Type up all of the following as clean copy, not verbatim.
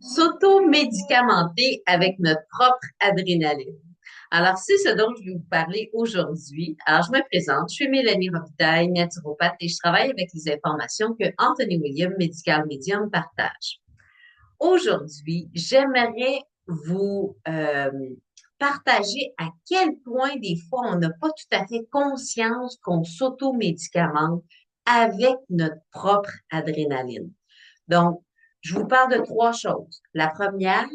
S'auto-médicamenter avec notre propre adrénaline. Alors, c'est ce dont je vais vous parler aujourd'hui. Alors, je me présente, je suis Mélanie Robitaille, naturopathe, et je travaille avec les informations que Anthony William, Medical Medium, partage. Aujourd'hui, j'aimerais vous partager à quel point des fois on n'a pas tout à fait conscience qu'on s'auto-médicamente avec notre propre adrénaline. Donc, je vous parle de trois choses. La première,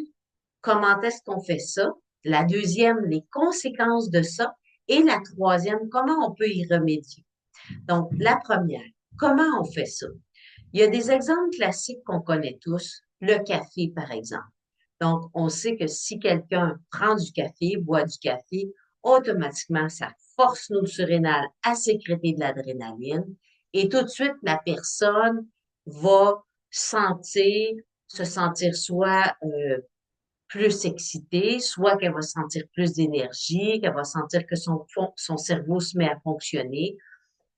comment est-ce qu'on fait ça? La deuxième, les conséquences de ça. Et la troisième, comment on peut y remédier. Donc, la première, comment on fait ça? Il y a des exemples classiques qu'on connaît tous. Le café, par exemple. Donc, on sait que si quelqu'un prend du café, boit du café, automatiquement, ça force nos surrénales à sécréter de l'adrénaline et tout de suite, la personne va sentir, se sentir soit plus excitée, soit qu'elle va sentir plus d'énergie, qu'elle va sentir que son cerveau se met à fonctionner.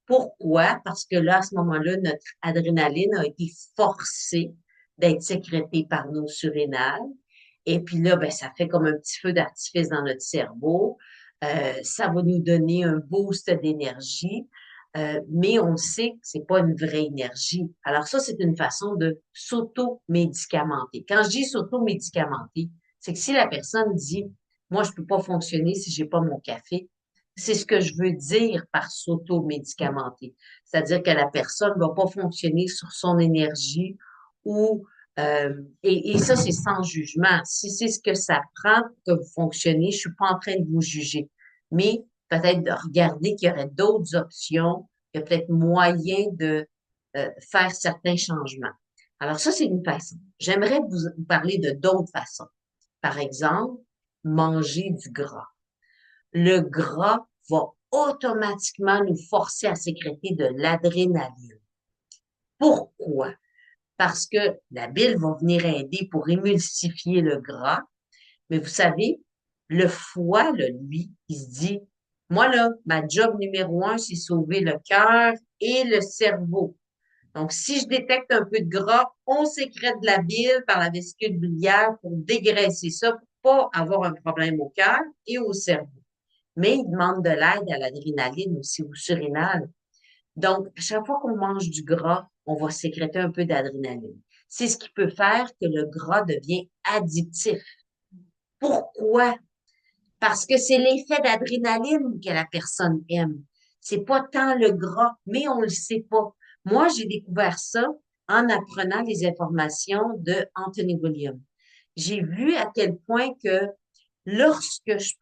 Pourquoi? Parce que là, à ce moment-là, notre adrénaline a été forcée d'être sécrétée par nos surrénales. Et puis là, ben, ça fait comme un petit feu d'artifice dans notre cerveau. Ça va nous donner un boost d'énergie, mais on sait que c'est pas une vraie énergie. Alors ça, c'est une façon de s'auto-médicamenter. Quand je dis s'auto-médicamenter, c'est que si la personne dit, moi, je peux pas fonctionner si j'ai pas mon café, c'est ce que je veux dire par s'auto-médicamenter. C'est-à-dire que la personne va pas fonctionner sur son énergie ou et ça, c'est sans jugement. Si c'est ce que ça prend pour que vous fonctionnez, je suis pas en train de vous juger. Mais peut-être de regarder qu'il y aurait d'autres options, qu'il y a peut-être moyen de faire certains changements. Alors ça, c'est une façon. J'aimerais vous parler de d'autres façons. Par exemple, manger du gras. Le gras va automatiquement nous forcer à sécréter de l'adrénaline. Pourquoi? Parce que la bile va venir aider pour émulsifier le gras. Mais vous savez, le foie, là, lui, il se dit, moi, là, ma job numéro un, c'est sauver le cœur et le cerveau. Donc, si je détecte un peu de gras, on sécrète de la bile par la vésicule biliaire pour dégraisser ça, pour pas avoir un problème au cœur et au cerveau. Mais il demande de l'aide à l'adrénaline aussi, au surrénal. Donc, à chaque fois qu'on mange du gras, on va sécréter un peu d'adrénaline. C'est ce qui peut faire que le gras devient addictif. Pourquoi? Parce que c'est l'effet d'adrénaline que la personne aime. C'est pas tant le gras, mais on le sait pas. Moi, j'ai découvert ça en apprenant les informations de Anthony William. J'ai vu à quel point que lorsque je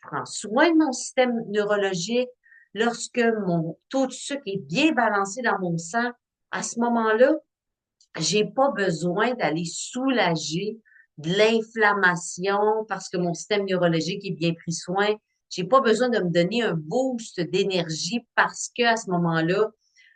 prends soin de mon système neurologique, lorsque mon taux de sucre est bien balancé dans mon sang, à ce moment-là, j'ai pas besoin d'aller soulager de l'inflammation parce que mon système neurologique est bien pris soin. J'ai pas besoin de me donner un boost d'énergie parce que à ce moment-là,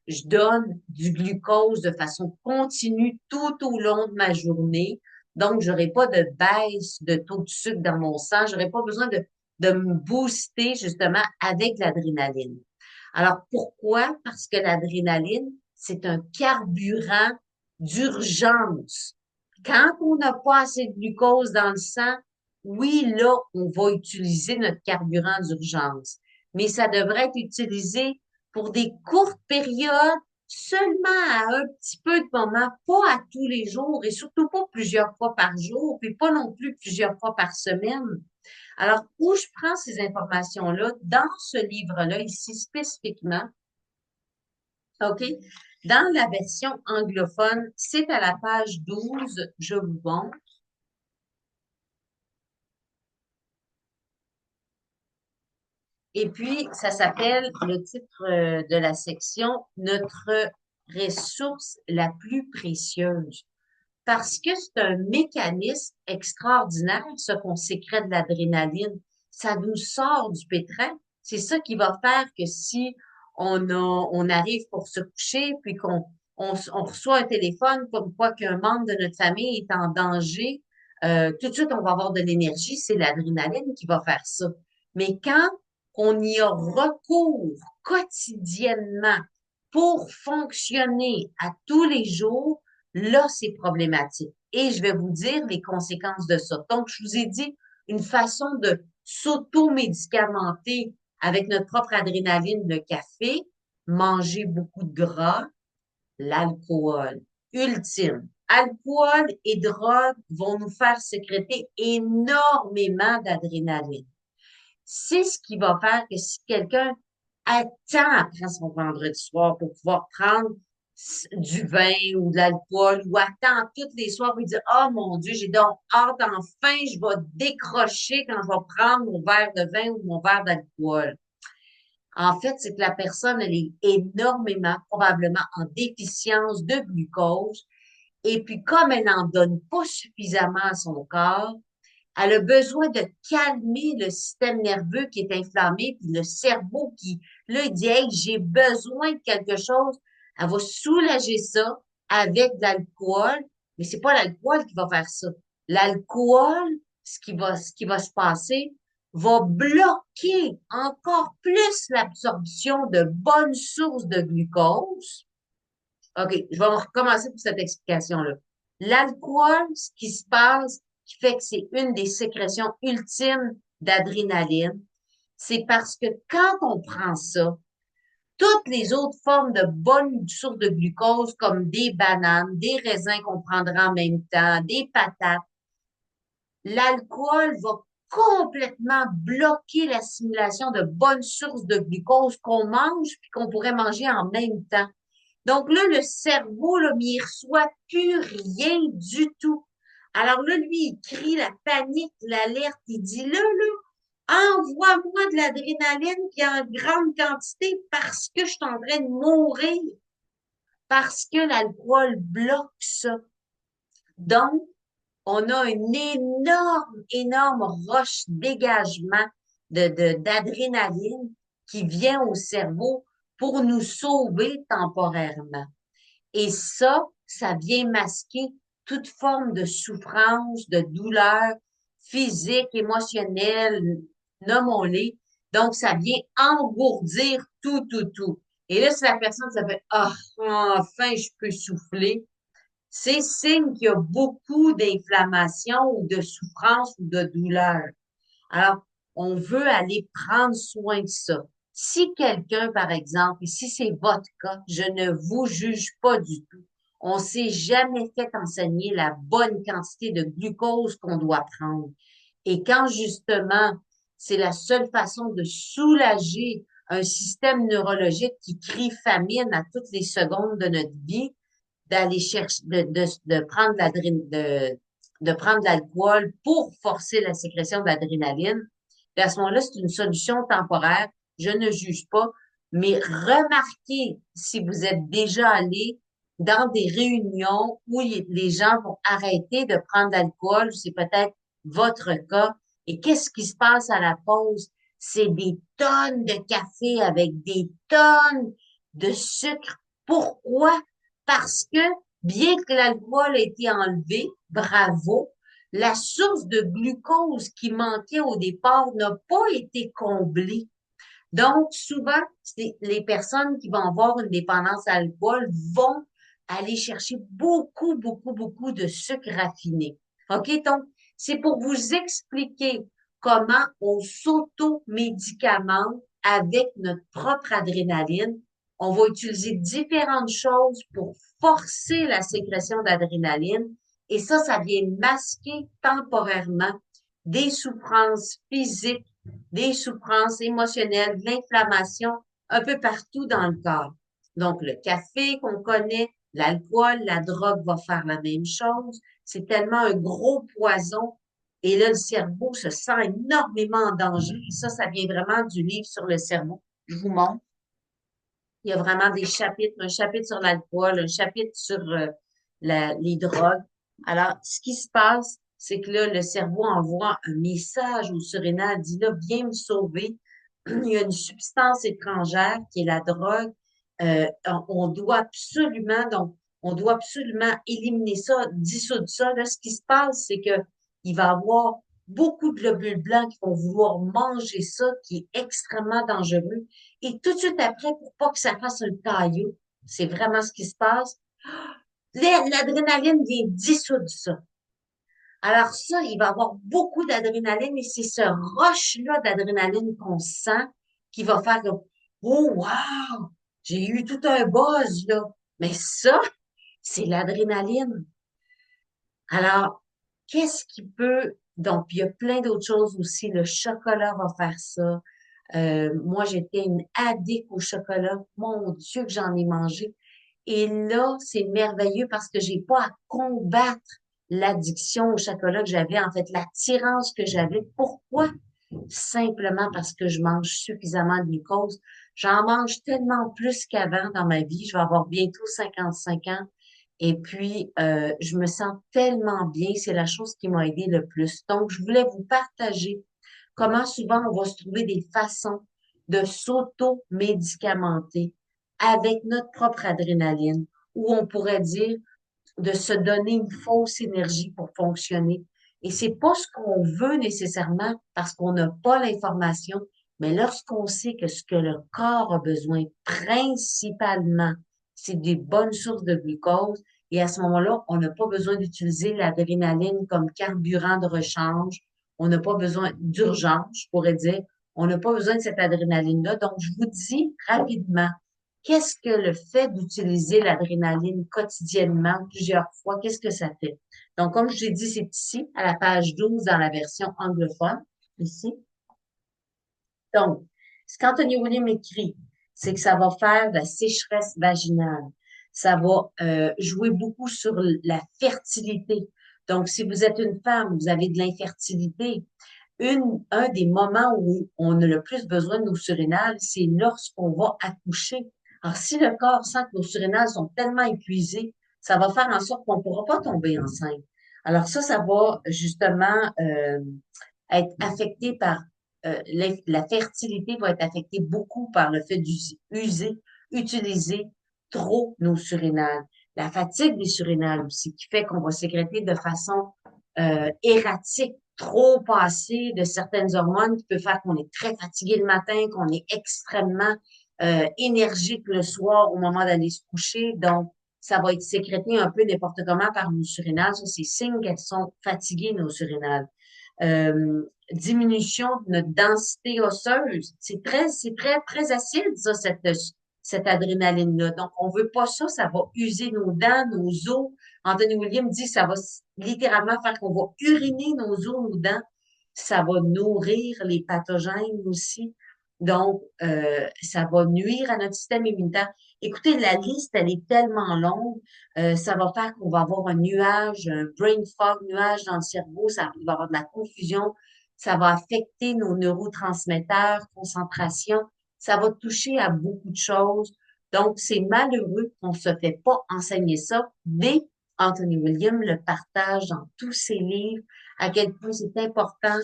je donne du glucose de façon continue tout au long de ma journée. Donc, j'aurai pas de baisse de taux de sucre dans mon sang. J'aurai pas besoin de me booster justement avec l'adrénaline. Alors, pourquoi? Parce que l'adrénaline, c'est un carburant d'urgence. Quand on n'a pas assez de glucose dans le sang, oui, là, on va utiliser notre carburant d'urgence. Mais ça devrait être utilisé pour des courtes périodes, seulement à un petit peu de moments, pas à tous les jours et surtout pas plusieurs fois par jour, puis pas non plus plusieurs fois par semaine. Alors, où je prends ces informations-là? Dans ce livre-là, ici spécifiquement, OK? Dans la version anglophone, c'est à la page 12, je vous montre. Et puis, ça s'appelle, le titre de la section, Notre ressource la plus précieuse. Parce que c'est un mécanisme extraordinaire, ce qu'on sécrète de l'adrénaline. Ça nous sort du pétrin. C'est ça qui va faire que si on arrive pour se coucher, puis on reçoit un téléphone comme quoi qu'un membre de notre famille est en danger, tout de suite, on va avoir de l'énergie. C'est l'adrénaline qui va faire ça. Mais quand on y a recours quotidiennement pour fonctionner à tous les jours, là, c'est problématique. Et je vais vous dire les conséquences de ça. Donc, je vous ai dit une façon de s'auto-médicamenter avec notre propre adrénaline, le café, manger beaucoup de gras, l'alcool. Ultime. Alcool et drogue vont nous faire sécréter énormément d'adrénaline. C'est ce qui va faire que si quelqu'un attend après son vendredi soir pour pouvoir prendre du vin ou de l'alcool ou attend tous les soirs pour dire, oh mon Dieu, j'ai donc hâte, enfin, je vais décrocher quand je vais prendre mon verre de vin ou mon verre d'alcool. En fait, c'est que la personne, elle est énormément, probablement en déficience de glucose. Et puis, comme elle n'en donne pas suffisamment à son corps, elle a besoin de calmer le système nerveux qui est inflammé, puis le cerveau qui, là, il dit, hey, j'ai besoin de quelque chose. Elle va soulager ça avec de l'alcool, mais c'est pas l'alcool qui va faire ça. L'alcool, ce qui va se passer, va bloquer encore plus l'absorption de bonnes sources de glucose. OK, je vais recommencer pour cette explication-là. L'alcool, ce qui se passe, qui fait que c'est une des sécrétions ultimes d'adrénaline, c'est parce que quand on prend ça, toutes les autres formes de bonnes sources de glucose, comme des bananes, des raisins qu'on prendra en même temps, des patates, l'alcool va complètement bloquer l'assimilation de bonnes sources de glucose qu'on mange puis qu'on pourrait manger en même temps. Donc là, le cerveau, là, mais il reçoit plus rien du tout. Alors là, lui, il crie la panique, l'alerte, il dit envoie-moi de l'adrénaline qui est en grande quantité parce que je suis en train de mourir, parce que l'alcool bloque ça. Donc, on a une énorme roche dégagement d'adrénaline qui vient au cerveau pour nous sauver temporairement. Et ça vient masquer toute forme de souffrance, de douleur physique, émotionnelle, nommons-les. Donc, ça vient engourdir tout. Et là, si la personne s'appelle, ah, enfin, je peux souffler, c'est signe qu'il y a beaucoup d'inflammation ou de souffrance ou de douleur. Alors, on veut aller prendre soin de ça. Si quelqu'un, par exemple, et si c'est votre cas, je ne vous juge pas du tout. On s'est jamais fait enseigner la bonne quantité de glucose qu'on doit prendre. Et quand justement, c'est la seule façon de soulager un système neurologique qui crie famine à toutes les secondes de notre vie, d'aller chercher, de prendre de prendre de l'alcool pour forcer la sécrétion d'adrénaline. Puis à ce moment-là, c'est une solution temporaire. Je ne juge pas, mais remarquez si vous êtes déjà allé dans des réunions où les gens vont arrêter de prendre de l'alcool, c'est peut-être votre cas. Et qu'est-ce qui se passe à la pause? C'est des tonnes de café avec des tonnes de sucre. Pourquoi? Parce que bien que l'alcool ait été enlevé, bravo, la source de glucose qui manquait au départ n'a pas été comblée. Donc, souvent, les personnes qui vont avoir une dépendance à l'alcool vont aller chercher beaucoup de sucre raffiné. OK? Donc, c'est pour vous expliquer comment on s'auto-médicamente avec notre propre adrénaline. On va utiliser différentes choses pour forcer la sécrétion d'adrénaline et ça vient masquer temporairement des souffrances physiques, des souffrances émotionnelles, de l'inflammation un peu partout dans le corps. Donc, le café qu'on connaît, l'alcool, la drogue va faire la même chose. C'est tellement un gros poison. Et là, le cerveau se sent énormément en danger. Et ça vient vraiment du livre sur le cerveau. Je vous montre. Il y a vraiment des chapitres, un chapitre sur l'alcool, un chapitre sur les drogues. Alors, ce qui se passe, c'est que là, le cerveau envoie un message au surrénal, dit là, viens me sauver. Il y a une substance étrangère qui est la drogue. On doit absolument, donc, on doit absolument éliminer ça, dissoudre ça. Là, ce qui se passe, c'est que il va y avoir beaucoup de globules blancs qui vont vouloir manger ça, qui est extrêmement dangereux. Et tout de suite après, pour pas que ça fasse un caillou, c'est vraiment ce qui se passe. L'adrénaline vient dissoudre ça. Alors ça, il va y avoir beaucoup d'adrénaline et c'est ce rush-là d'adrénaline qu'on sent qui va faire comme, oh wow, j'ai eu tout un buzz là. Mais ça, c'est l'adrénaline. Alors, qu'est-ce qui peut... Donc, il y a plein d'autres choses aussi. Le chocolat va faire ça. Moi, j'étais une addict au chocolat. Mon Dieu, que j'en ai mangé. Et là, c'est merveilleux parce que j'ai pas à combattre l'addiction au chocolat que j'avais, en fait, l'attirance que j'avais. Pourquoi? Simplement parce que je mange suffisamment de glucose. J'en mange tellement plus qu'avant dans ma vie. Je vais avoir bientôt 55 ans. Et puis, je me sens tellement bien. C'est la chose qui m'a aidé le plus. Donc, je voulais vous partager comment souvent on va se trouver des façons de s'auto-médicamenter avec notre propre adrénaline, ou on pourrait dire de se donner une fausse énergie pour fonctionner. Et c'est pas ce qu'on veut nécessairement parce qu'on n'a pas l'information, mais lorsqu'on sait que ce que le corps a besoin principalement, c'est des bonnes sources de glucose, et à ce moment-là, on n'a pas besoin d'utiliser l'adrénaline comme carburant de rechange, on n'a pas besoin d'urgence, je pourrais dire, on n'a pas besoin de cette adrénaline-là. Donc, je vous dis rapidement, qu'est-ce que le fait d'utiliser l'adrénaline quotidiennement plusieurs fois, qu'est-ce que ça fait? Donc, comme je l'ai dit, c'est ici, à la page 12 dans la version anglophone, ici. Donc, ce qu'Anthony William écrit, c'est que ça va faire de la sécheresse vaginale. Ça va jouer beaucoup sur la fertilité. Donc, si vous êtes une femme, vous avez de l'infertilité, un des moments où on a le plus besoin de nos surrénales, c'est lorsqu'on va accoucher. Alors, si le corps sent que nos surrénales sont tellement épuisées, ça va faire en sorte qu'on ne pourra pas tomber enceinte. Alors ça va justement être affecté par la fertilité va être affectée beaucoup par le fait d'user, utiliser trop nos surrénales. La fatigue des surrénales aussi, qui fait qu'on va sécréter de façon erratique, trop passé de certaines hormones qui peut faire qu'on est très fatigué le matin, qu'on est extrêmement énergique le soir au moment d'aller se coucher. Donc, ça va être sécrété un peu n'importe comment par nos surrénales. Ça, c'est signe qu'elles sont fatiguées, nos surrénales. Diminution de notre densité osseuse. Très acide, ça, cette adrénaline-là. Donc, on veut pas ça, ça va user nos dents, nos os. Anthony Williams dit que ça va littéralement faire qu'on va uriner nos os, nos dents. Ça va nourrir les pathogènes aussi. Donc, ça va nuire à notre système immunitaire. Écoutez, la liste, elle est tellement longue. Ça va faire qu'on va avoir un nuage, un brain fog, nuage dans le cerveau. Il va y avoir de la confusion. Ça va affecter nos neurotransmetteurs, concentration. Ça va toucher à beaucoup de choses. Donc, c'est malheureux qu'on se fait pas enseigner ça, mais Anthony Williams le partage dans tous ses livres, à quel point c'est important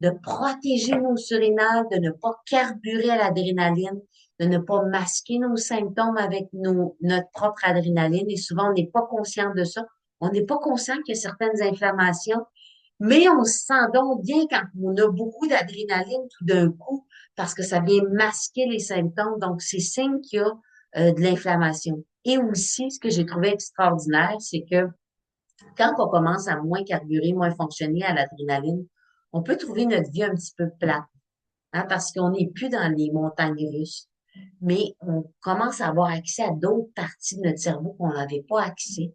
de protéger nos surrénales, de ne pas carburer à l'adrénaline, de ne pas masquer nos symptômes avec notre propre adrénaline. Et souvent, on n'est pas conscient de ça. On n'est pas conscient qu'il y a certaines inflammations, mais on se sent donc bien quand on a beaucoup d'adrénaline tout d'un coup parce que ça vient masquer les symptômes. Donc, c'est signe qu'il y a de l'inflammation. Et aussi, ce que j'ai trouvé extraordinaire, c'est que quand on commence à moins carburer, moins fonctionner à l'adrénaline, on peut trouver notre vie un petit peu plate, hein, parce qu'on n'est plus dans les montagnes russes, mais on commence à avoir accès à d'autres parties de notre cerveau qu'on n'avait pas accès.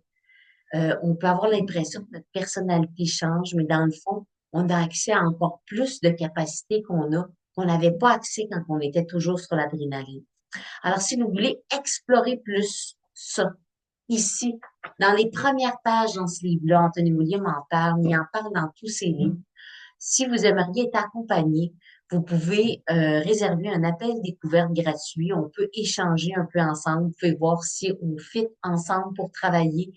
On peut avoir l'impression que notre personnalité change, mais dans le fond, on a accès à encore plus de capacités qu'on n'avait pas accès quand on était toujours sur l'adrénaline. Alors, si vous voulez explorer plus ça, ici, dans les premières pages dans ce livre-là, Anthony William en parle, il en parle dans tous ses livres. Si vous aimeriez être accompagné, vous pouvez réserver un appel découverte gratuit. On peut échanger un peu ensemble. Vous pouvez voir si on fit ensemble pour travailler.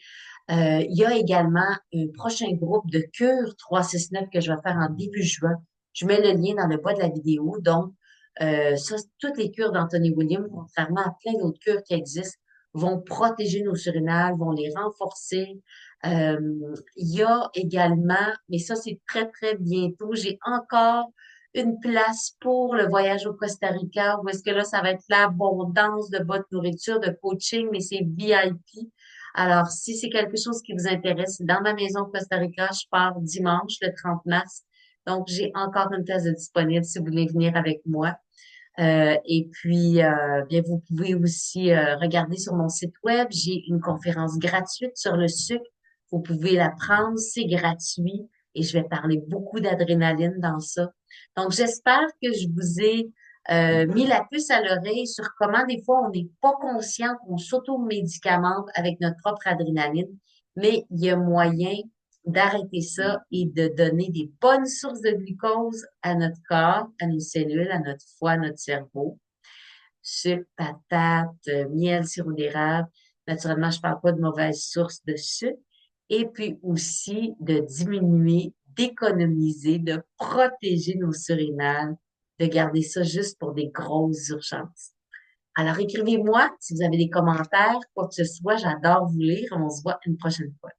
Il y a également un prochain groupe de cure 369 que je vais faire en début juin. Je mets le lien dans le bas de la vidéo. Donc, ça, toutes les cures d'Anthony Williams, contrairement à plein d'autres cures qui existent, vont protéger nos surrénales, vont les renforcer. Il y a également, mais ça, c'est très bientôt, j'ai encore une place pour le voyage au Costa Rica, où est-ce que là, ça va être l'abondance de bonne nourriture, de coaching, mais c'est VIP. Alors, si c'est quelque chose qui vous intéresse, dans ma maison au Costa Rica, je pars dimanche, le 30 mars. Donc, j'ai encore une place de disponible si vous voulez venir avec moi. Et puis, bien, vous pouvez aussi regarder sur mon site web. J'ai une conférence gratuite sur le sucre. Vous pouvez la prendre, c'est gratuit. Et je vais parler beaucoup d'adrénaline dans ça. Donc, j'espère que je vous ai mis la puce à l'oreille sur comment des fois on n'est pas conscient qu'on s'auto-médicamente avec notre propre adrénaline, mais il y a moyen d'arrêter ça et de donner des bonnes sources de glucose à notre corps, à nos cellules, à notre foie, à notre cerveau. Sucre, patates, miel, sirop d'érable. Naturellement, je parle pas de mauvaises sources de sucre. Et puis aussi de diminuer, d'économiser, de protéger nos surrénales, de garder ça juste pour des grosses urgences. Alors, écrivez-moi si vous avez des commentaires, quoi que ce soit. J'adore vous lire. On se voit une prochaine fois.